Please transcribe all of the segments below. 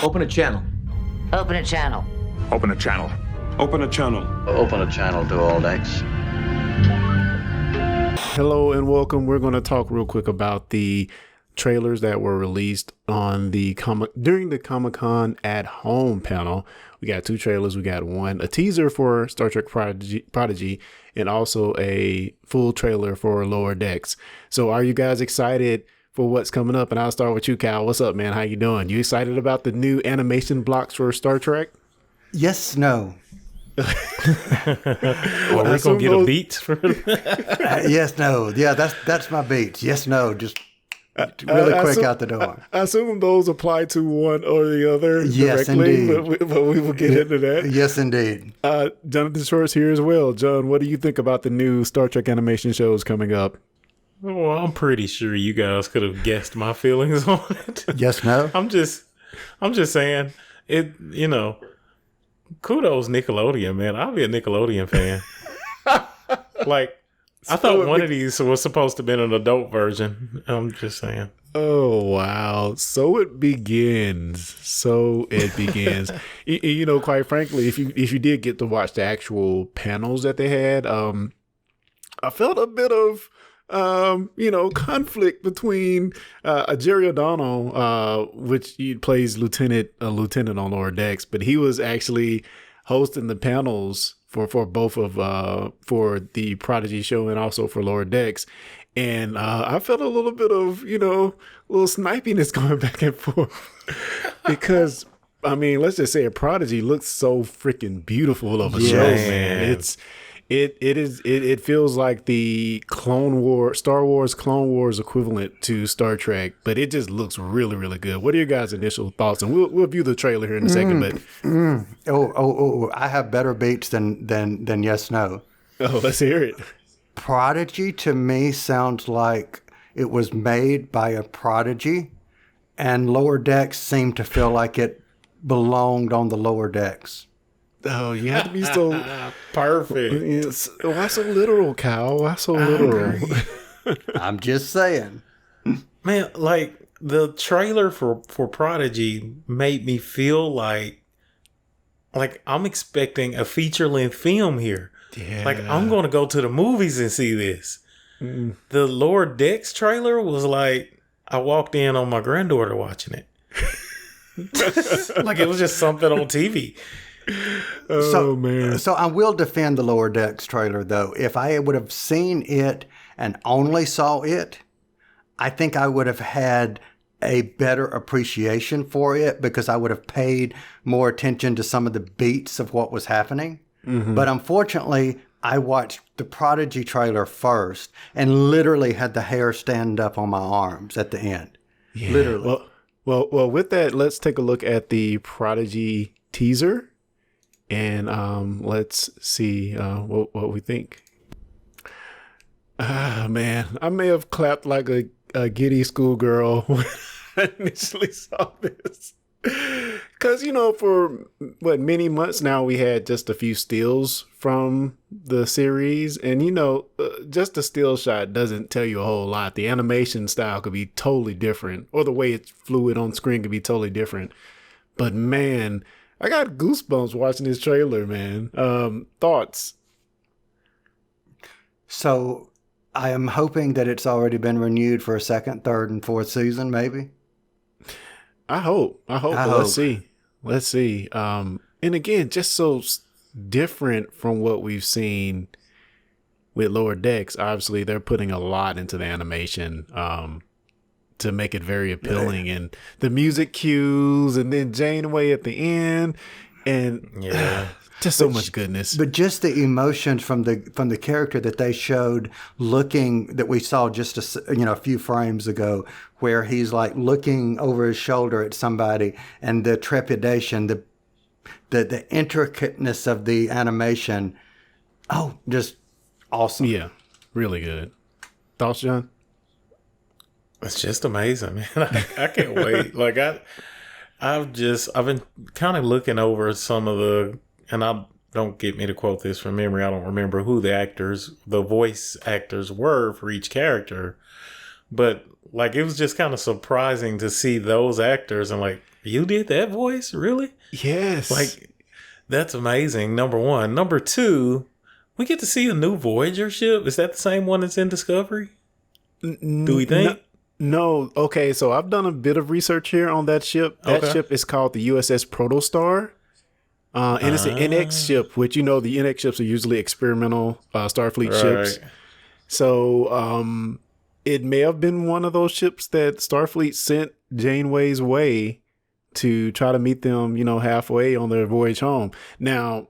Open a channel. Open a channel. Open a channel. Open a channel. Open a channel to all decks. Hello and welcome. We're going to talk real quick about the trailers that were released on the during the Comic-Con at Home panel. We got two trailers. We got one, a teaser for Star Trek Prodigy, and also a full trailer for Lower Decks. So are you guys excited for what's coming up? And I'll start with you, Cal. What's up, man? How you doing? You excited about the new animation blocks for Star Trek? Yes, no. Well, we're gonna get a beat for yes, no. Yeah, that's my beats. Yes, no. Just really quick out the door. I assume those apply to one or the other yes, directly, indeed. but we will get into that. Yes, indeed. Jonathan Short's here as well. John, what do you think about the new Star Trek animation shows coming up? Well, I'm pretty sure you guys could have guessed my feelings on it. Yes, no. I'm just saying it. You know, kudos Nickelodeon, man. I'll be a Nickelodeon fan. Like, I thought one of these was supposed to be an adult version. I'm just saying. Oh, wow. So it begins. You know, quite frankly, if you did get to watch the actual panels that they had, I felt a bit of, conflict between Jerry O'Donnell, which he plays a lieutenant on Lower Decks, but he was actually hosting the panels for both of for the Prodigy show and also for Lower Decks. And I felt a little bit of, little snipiness going back and forth because, I mean, let's just say a Prodigy looks so freaking beautiful of a show, man. It feels like the Star Wars Clone Wars equivalent to Star Trek, but it just looks really, really good. What are your guys' initial thoughts? And we'll view the trailer here in a second. But I have better beats than yes, no. Oh, let's hear it. Prodigy to me sounds like it was made by a prodigy, and Lower Decks seemed to feel like it belonged on the Lower Decks. Oh, you have to be so perfect. Why so literal, Cal? Why so literal? I'm just saying. Man, like the trailer for Prodigy made me feel like I'm expecting a feature-length film here. Yeah. Like I'm going to go to the movies and see this. The Lower Decks trailer was like I walked in on my granddaughter watching it. Like it was just something on TV. Man. So I will defend the Lower Decks trailer, though. If I would have seen it and only saw it, I think I would have had a better appreciation for it because I would have paid more attention to some of the beats of what was happening. Mm-hmm. But unfortunately, I watched the Prodigy trailer first and literally had the hair stand up on my arms at the end. Yeah. Literally. Well, with that, let's take a look at the Prodigy teaser. And let's see what we think. Man, I may have clapped like a giddy schoolgirl when I initially saw this. Because, for many months now, we had just a few stills from the series. And, just a still shot doesn't tell you a whole lot. The animation style could be totally different, or the way it's fluid on screen could be totally different. But man, I got goosebumps watching this trailer, man. Thoughts? So I am hoping that it's already been renewed for a second, third, and fourth season, maybe. I hope. Let's see. And again, just so different from what we've seen with Lower Decks. Obviously, they're putting a lot into the animation to make it very appealing, and the music cues, and then Janeway at the end, and just so much goodness. But just the emotions from the character that they showed, that we saw just a few frames ago, where he's like looking over his shoulder at somebody, and the trepidation, the intricateness of the animation. Oh, just awesome! Yeah, really good. Thoughts, John? It's just amazing, man. I can't wait. Like I've been kind of looking over some of and don't get me to quote this from memory. I don't remember who the voice actors were for each character, but like it was just kind of surprising to see those actors and like You did that voice? Really? Yes. Like, that's amazing, number one. Number two, we get to see a new Voyager ship. Is that the same one that's in Discovery? Do we think? No. Okay, so I've done a bit of research here on that ship. That ship is called the USS Protostar. And it's an NX ship, which, the NX ships are usually experimental Starfleet ships. So it may have been one of those ships that Starfleet sent Janeway's way to try to meet them, halfway on their voyage home. Now,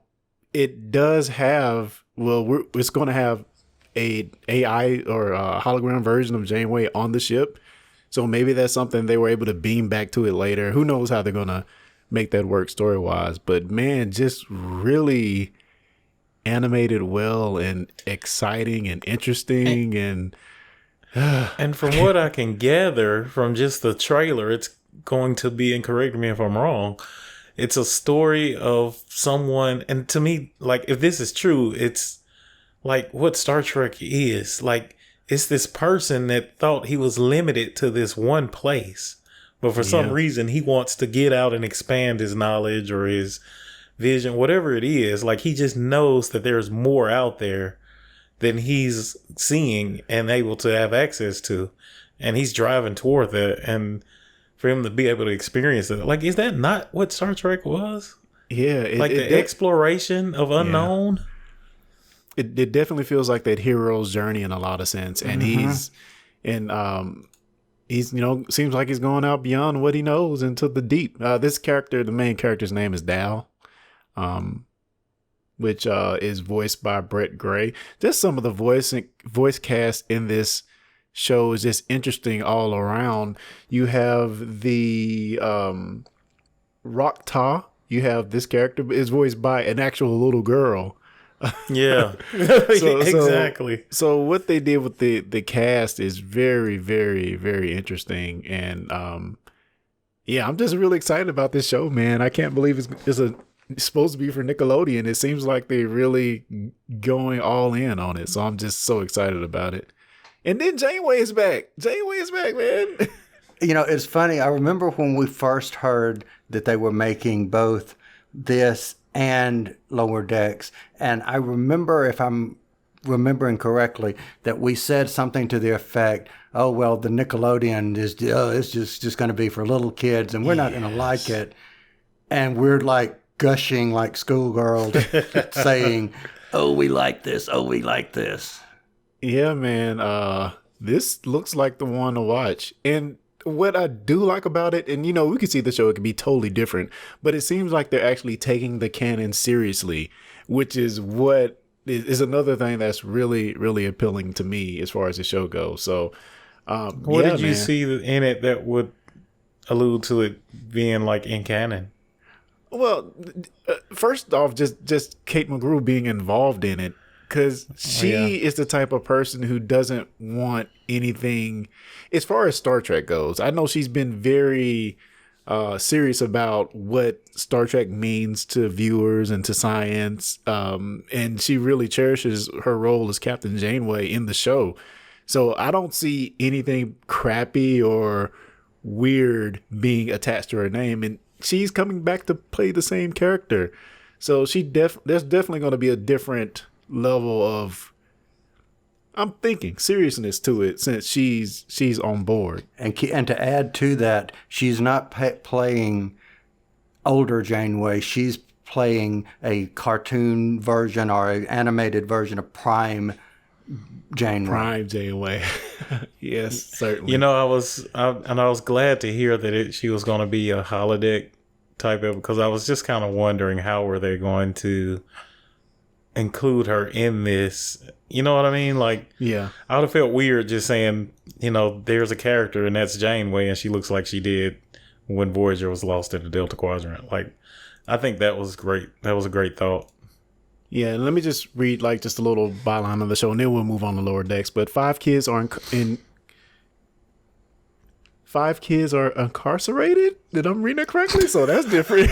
it does have, it's going to have a AI or a hologram version of Janeway on the ship. So maybe that's something they were able to beam back to it later. Who knows how they're going to make that work story-wise. But, man, just really animated well and exciting and interesting. And from what I can gather from just the trailer, it's going to be, and correct me if I'm wrong, it's a story of someone, and to me, like, if this is true, it's like what Star Trek is. Like, it's this person that thought he was limited to this one place, but for some reason he wants to get out and expand his knowledge or his vision, whatever it is. Like, he just knows that there's more out there than he's seeing and able to have access to, and he's driving toward that. And for him to be able to experience it, like, is that not what Star Trek was? Yeah, the exploration of unknown. Yeah. It definitely feels like that hero's journey in a lot of sense, and he's seems like he's going out beyond what he knows into the deep. This character, the main character's name is Dal, which is voiced by Brett Gray. Just some of the voice cast in this show is just interesting all around. You have the Rock Ta. You have this character is voiced by an actual little girl. Yeah, exactly. So what they did with the cast is very, very, very interesting, and I'm just really excited about this show, man. I can't believe it's supposed to be for Nickelodeon. It seems like they're really going all in on it, so I'm just so excited about it. And then Janeway is back. Janeway is back, man. It's funny. I remember when we first heard that they were making both this and Lower Decks. And I remember, if I'm remembering correctly, that we said something to the effect, oh, well, the Nickelodeon is it's just going to be for little kids and we're not going to like it. And we're like gushing like schoolgirls saying, oh, we like this. Oh, we like this. Yeah, man. This looks like the one to watch. And what I do like about it, and we can see the show, it could be totally different, but it seems like they're actually taking the canon seriously, which is what is another thing that's really, really appealing to me as far as the show goes. So, what did you see in it that would allude to it being like in canon? Well, first off, just Kate McGrew being involved in it. Because she is the type of person who doesn't want anything as far as Star Trek goes. I know she's been very serious about what Star Trek means to viewers and to science. And she really cherishes her role as Captain Janeway in the show. So I don't see anything crappy or weird being attached to her name. And she's coming back to play the same character. So there's definitely going to be a different level of, I'm thinking, seriousness to it since she's on board. And to add to that, she's not playing older Janeway. She's playing a cartoon version or an animated version of Prime Janeway. Prime Janeway. Yes, certainly. I was glad to hear that she was going to be a holodeck type of, because I was just kind of wondering how were they going to include her in this. You know what I mean? Like, yeah, I would have felt weird just saying, there's a character and that's Janeway and she looks like she did when Voyager was lost in the Delta Quadrant. Like, I think that was great. That was a great thought. Yeah, and let me just read just a little byline of the show, and then we'll move on to Lower Decks. But 5 kids are incarcerated. Did I read that correctly? So that's different.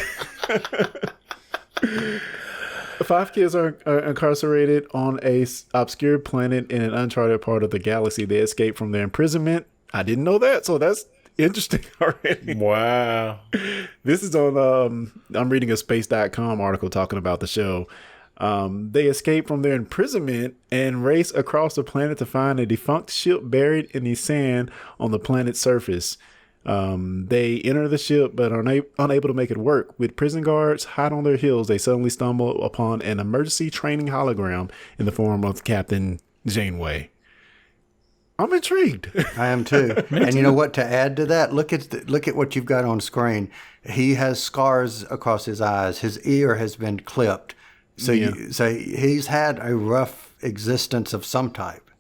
5 kids are incarcerated on a obscure planet in an uncharted part of the galaxy. They escape from their imprisonment. I didn't know that. So that's interesting already. Wow. This is on, I'm reading a space.com article talking about the show. They escape from their imprisonment and race across the planet to find a defunct ship buried in the sand on the planet's surface. They enter the ship but are unable to make it work. With prison guards hot on their heels, they suddenly stumble upon an emergency training hologram in the form of Captain Janeway. I'm intrigued. I am too. And you know what? To add to that, look at what you've got on screen. He has scars across his eyes. His ear has been clipped. So so he's had a rough existence of some type.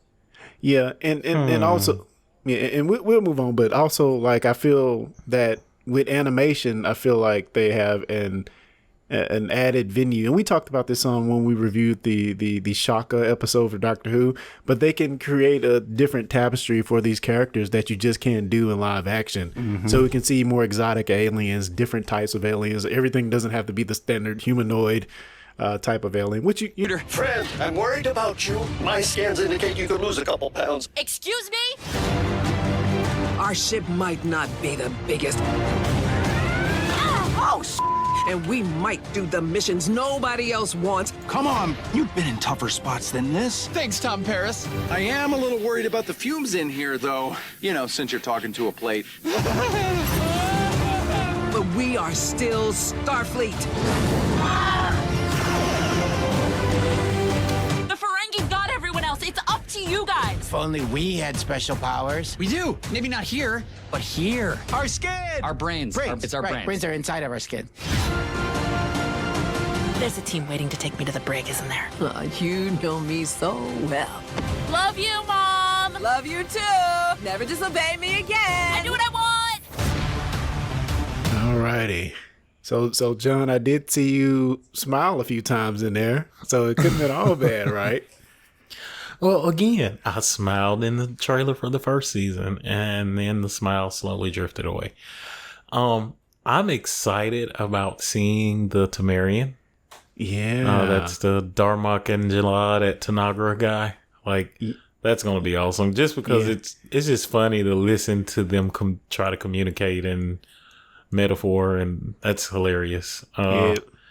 Yeah, and also, yeah, and we'll move on. But also, like, I feel that with animation, I feel like they have an added venue, and we talked about this on when we reviewed the Shaka episode for Doctor Who. But they can create a different tapestry for these characters that you just can't do in live action. Mm-hmm. So we can see more exotic aliens, different types of aliens. Everything doesn't have to be the standard humanoid type of alien, which you Friend, I'm worried about you. My scans indicate you could lose a couple pounds. Excuse me? Our ship might not be the biggest. And we might do the missions nobody else wants. Come on, you've been in tougher spots than this. Thanks, Tom Paris. I am a little worried about the fumes in here, though. You know, since you're talking to a plate. But we are still Starfleet. The Ferengi got everyone else. It's up to you guys. If only we had special powers. We do. Maybe not here, but here. Our skin! Our brains. It's our brains. Brains are inside of our skin. There's a team waiting to take me to the brig, isn't there? You know me so well. Love you, Mom. Love you too. Never disobey me again. I do what I want. Alrighty. So John, I did see you smile a few times in there, so it couldn't have been all bad, right? Well, again, I smiled in the trailer for the first season, and then the smile slowly drifted away. I'm excited about seeing the Temerian. Yeah. That's the Darmok and Jalad at Tanagra guy. Like, that's going to be awesome. Just because it's just funny to listen to them try to communicate in metaphor, and that's hilarious.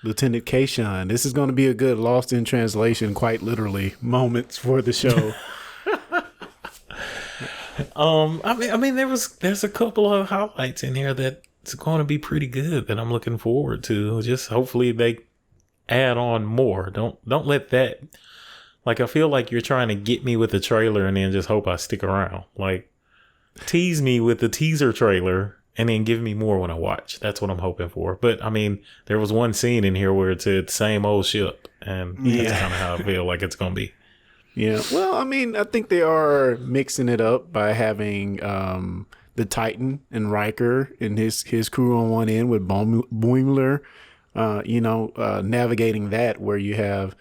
Lieutenant Kayshawn. This is going to be a good lost in translation, quite literally, moments for the show. I mean, there's a couple of highlights in here that's going to be pretty good that I'm looking forward to. Just hopefully they add on more. Don't let that, like, I feel like you're trying to get me with the trailer and then just hope I stick around. Like, tease me with the teaser trailer and then give me more when I watch. That's what I'm hoping for. But I mean, there was one scene in here where it said same old ship, and that's kind of how I feel like it's going to be. Yeah. Well, I mean, I think they are mixing it up by having the Titan and Riker and his crew on one end with Boimler, navigating that, where you have,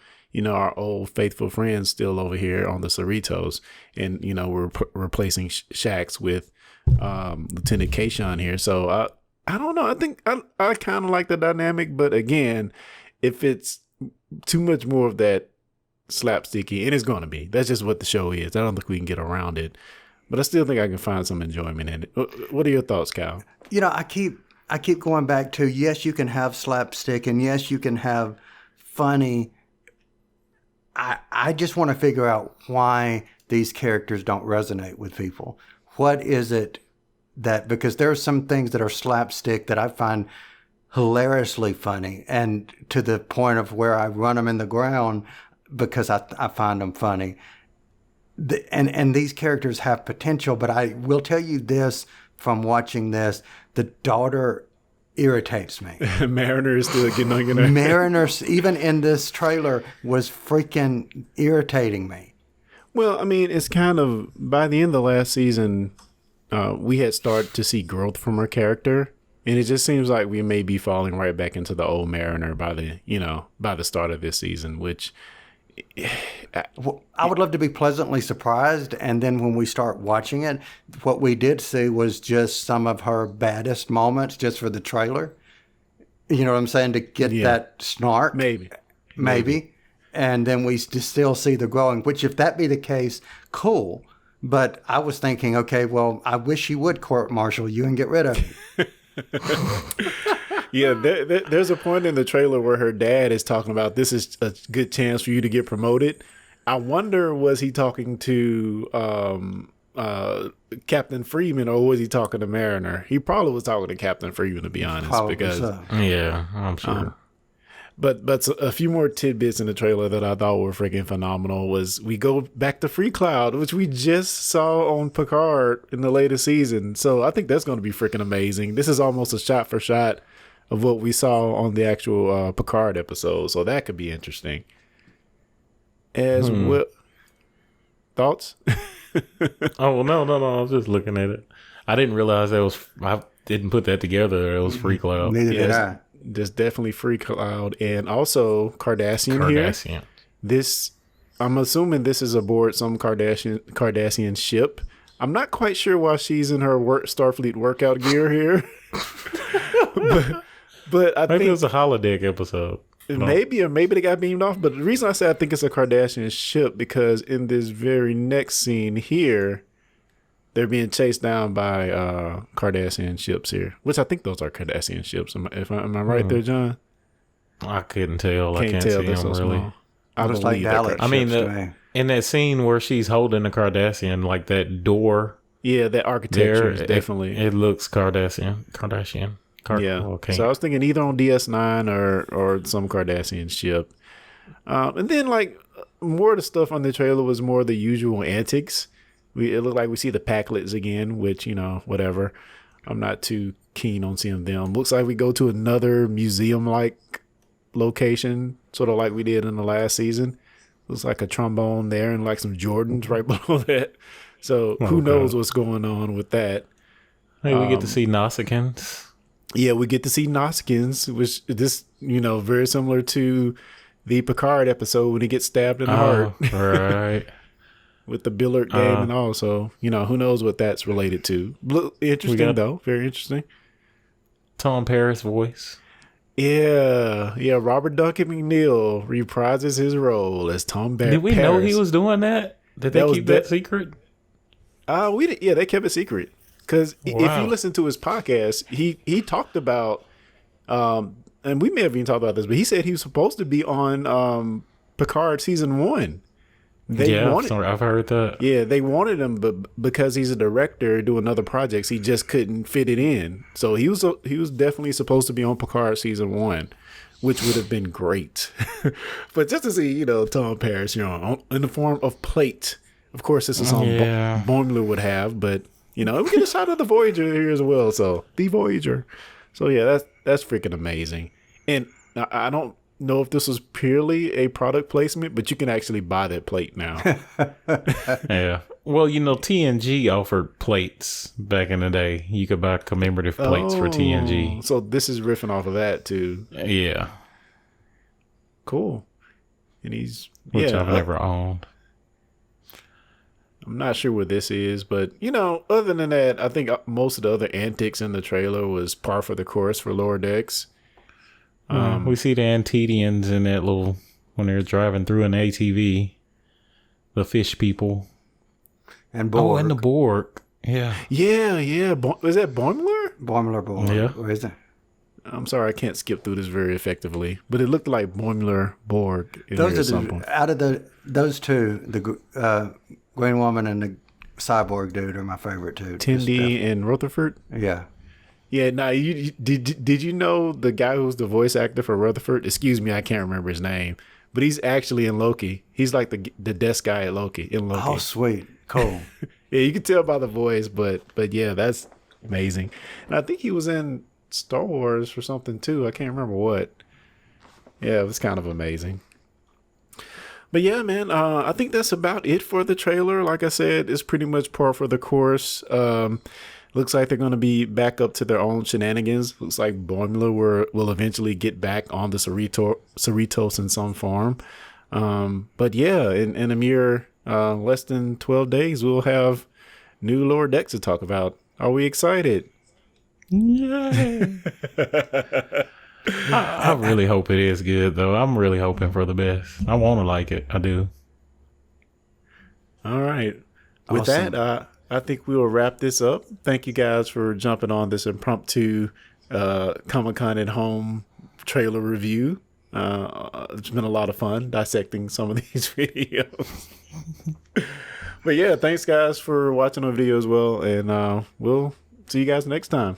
our old faithful friends still over here on the Cerritos, and, we're replacing Shax with Lieutenant Kayshawn here. So I don't know. I think I kind of like the dynamic, but again, if it's too much more of that slapsticky, and it's going to be, that's just what the show is. I don't think we can get around it, but I still think I can find some enjoyment in it. What are your thoughts, Kyle? I keep going back to, yes, you can have slapstick, and yes, you can have funny. I just want to figure out why these characters don't resonate with people. What is it that, because there are some things that are slapstick that I find hilariously funny, and to the point of where I run them in the ground because I find them funny. And these characters have potential, but I will tell you this from watching this, the daughter irritates me. Mariner is still getting on your nerves. Mariner, even in this trailer, was freaking irritating me. Well, I mean, it's kind of, by the end of the last season, we had started to see growth from her character, and it just seems like we may be falling right back into the old Mariner by the start of this season, which I would love to be pleasantly surprised, and then when we start watching it, what we did see was just some of her baddest moments just for the trailer. You know what I'm saying? To get that snark. Maybe. And then we still see the growing, which if that be the case, cool. But I was thinking, okay, well, I wish you would court-martial you and get rid of it. Yeah, there's a point in the trailer where her dad is talking about this is a good chance for you to get promoted. I wonder, was he talking to Captain Freeman, or was he talking to Mariner? He probably was talking to Captain Freeman, to be honest. Probably because so. Yeah, I'm sure. But a few more tidbits in the trailer that I thought were freaking phenomenal was we go back to Free Cloud, which we just saw on Picard in the latest season. So I think that's going to be freaking amazing. This is almost a shot for shot of what we saw on the actual Picard episode. So that could be interesting. As well. Thoughts? Oh, no. I was just looking at it. I didn't realize I didn't put that together. It was Free Cloud. Neither did I. There's definitely Free Cloud and also Cardassian here. This, I'm assuming this is aboard some Cardassian ship. I'm not quite sure why she's in her Starfleet workout gear here. but I maybe think it was a holodeck episode. Maybe they got beamed off. But the reason I say I think it's a Cardassian ship because in this very next scene here, they're being chased down by Cardassian ships here, which I think those are Cardassian ships. Am I right there, John? I couldn't tell. I can't tell. see They're them so really. small. I Looks like Dalek. I mean, in that scene where she's holding the Cardassian, like that door. Yeah, that architecture is definitely. It looks Kardashian. Yeah. Okay. So I was thinking either on DS9 or some Cardassian ship. And then like more of the stuff on the trailer was more the usual antics. It looked like we see the Packlets again, which, whatever. I'm not too keen on seeing them. Looks like we go to another museum-like location, sort of like we did in the last season. Looks like a trombone there and like some Jordans right below that. So who knows what's going on with that. Hey, we get to see Nausicaans. Yeah, we get to see Nausicaans, which this, very similar to the Picard episode when he gets stabbed in the heart. Right. With the Billard game and all. So, who knows what that's related to. Interesting, though. Very interesting. Tom Paris voice. Yeah. Robert Duncan McNeil reprises his role as Tom Paris. Did we know he was doing that? Did they keep that secret? They kept it secret. Because if you listen to his podcast, he talked about, and we may have even talked about this, but he said he was supposed to be on Picard season 1. I've heard that. Yeah, they wanted him, but because he's a director doing other projects, he just couldn't fit it in. So he was definitely supposed to be on Picard season 1, which would have been great. But just to see, Tom Paris, in the form of plate. Of course, this is something Boimler would have, but we get a shot of the Voyager here as well. So the Voyager. So yeah, that's freaking amazing. And I don't know if this was purely a product placement, but you can actually buy that plate now. Yeah. Well, TNG offered plates back in the day. You could buy commemorative plates for TNG. So this is riffing off of that too. Yeah. Cool. And Which I've never owned. I'm not sure what this is, but other than that, I think most of the other antics in the trailer was par for the course for Lower Decks. We see the Antedians in that when they're driving through an ATV, the fish people. And Borg. Oh, and the Borg. Yeah. Yeah. Is that Boimler? Borg. Yeah. Or is it? I'm sorry, I can't skip through this very effectively, but it looked like Boimler Borg. Out of those two, the Green Woman and the Cyborg dude are my favorite too. Tendi and Rutherford? Yeah. Yeah, now did you know the guy who's the voice actor for Rutherford? Excuse me, I can't remember his name, but he's actually in Loki. He's like the desk guy at Loki. Oh, sweet, cool. Yeah, you can tell by the voice, but yeah, that's amazing. And I think he was in Star Wars or something too. I can't remember what. Yeah, it was kind of amazing. But yeah, man, I think that's about it for the trailer. Like I said, it's pretty much par for the course. Looks like they're going to be back up to their own shenanigans. Looks like Boimler will eventually get back on the Cerritos in some form. But yeah, in a mere less than 12 days, we'll have new Lower Decks to talk about. Are we excited? Yay! I really hope it is good, though. I'm really hoping for the best. I want to like it. I do. All right. with Awesome. that, I think we will wrap this up. Thank you guys for jumping on this impromptu Comic-Con at Home trailer review. It's been a lot of fun dissecting some of these videos. But yeah, thanks guys for watching our video as well, and we'll see you guys next time.